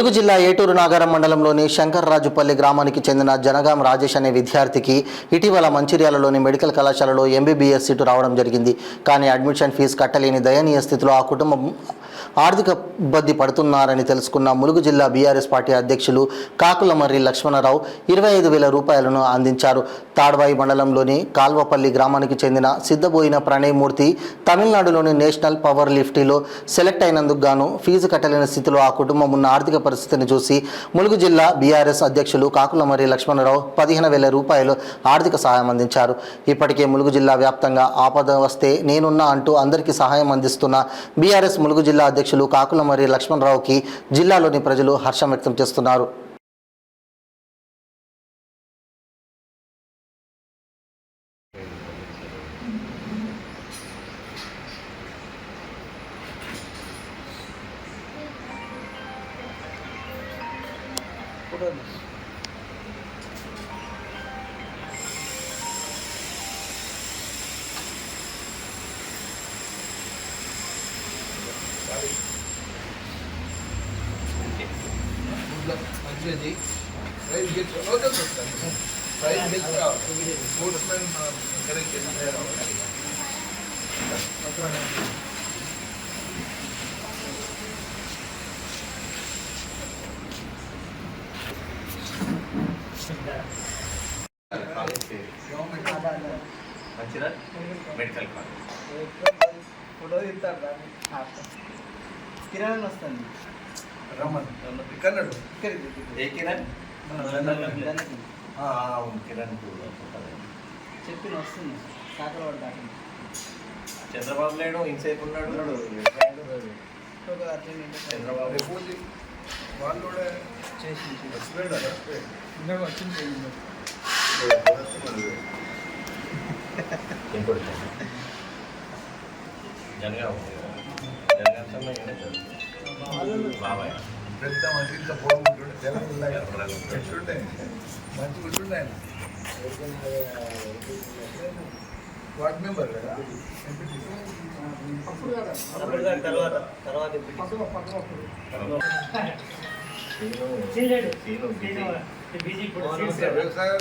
ములుగు జిల్లా ఏటూరు నాగారం మండలంలోని శంకర్రాజుపల్లి గ్రామానికి చెందిన జనగాం రాజేష్ అనే విద్యార్థికి ఇటీవల మంచిర్యాలలోని మెడికల్ కళాశాలలో ఎంబీబీఎస్ సీటు రావడం జరిగింది. కానీ అడ్మిషన్ ఫీజు కట్టలేని దయనీయ స్థితిలో ఆ కుటుంబం ఆర్థిక ఇబ్బంది పడుతున్నారని తెలుసుకున్న ములుగు జిల్లా బీఆర్ఎస్ పార్టీ అధ్యక్షులు కాకులమర్రి లక్ష్మణరావు 25,000 రూపాయలను అందించారు. తాడ్వాయి మండలంలోని కాల్వపల్లి గ్రామానికి చెందిన సిద్ధబోయిన ప్రణయమూర్తి తమిళనాడులోని నేషనల్ పవర్ లిఫ్టీలో సెలెక్ట్ అయినందుకు గాను ఫీజు కట్టలేని స్థితిలో ఆ కుటుంబం ఉన్న ఆర్థిక పరిస్థితిని చూసి ములుగు జిల్లా బీఆర్ఎస్ అధ్యక్షులు కాకులమర్రి లక్ష్మణరావు 15,000 రూపాయలు ఆర్థిక సహాయం అందించారు. ఇప్పటికే ములుగు జిల్లా వ్యాప్తంగా ఆపద వస్తే నేనున్నా అంటూ అందరికీ సహాయం అందిస్తున్న బీఆర్ఎస్ ములుగు జిల్లా అధ్యక్షులు కాకులమర్రి లక్ష్మణరావుకి జిల్లాలోని ప్రజలు హర్షం వ్యక్తం చేస్తున్నారు. మంచిది ప్రైజ్ గెలుచుకోవాలి. ప్రైజ్ గెలుచుకోవాలి. స్పోర్ట్స్మెన్ కరెక్ట్ మంచిదా మెడికల్ కాలేజ్ ఫోటో తీస్తారు కిరాణా వస్తుంది రమ్మన్ కన్నడ ఏ కిరణ్ కిరణ్ చెప్పిన వస్తుంది శాఖలో పడ్డాడు. చంద్రబాబు నాయుడు ఇంతసేపు ఉన్నాడు. చంద్రబాబు వాళ్ళు కూడా చేసి వచ్చింది జనగాం బాబాయ్ పెద్ద మంచి ఇంట్లో బాగుంటుండే తెలంగాణ ఎట్లుండే మంచి ఉంటుండే ఆయన వార్డ్ మెంబర్ కదా తర్వాత వ్యవసాయం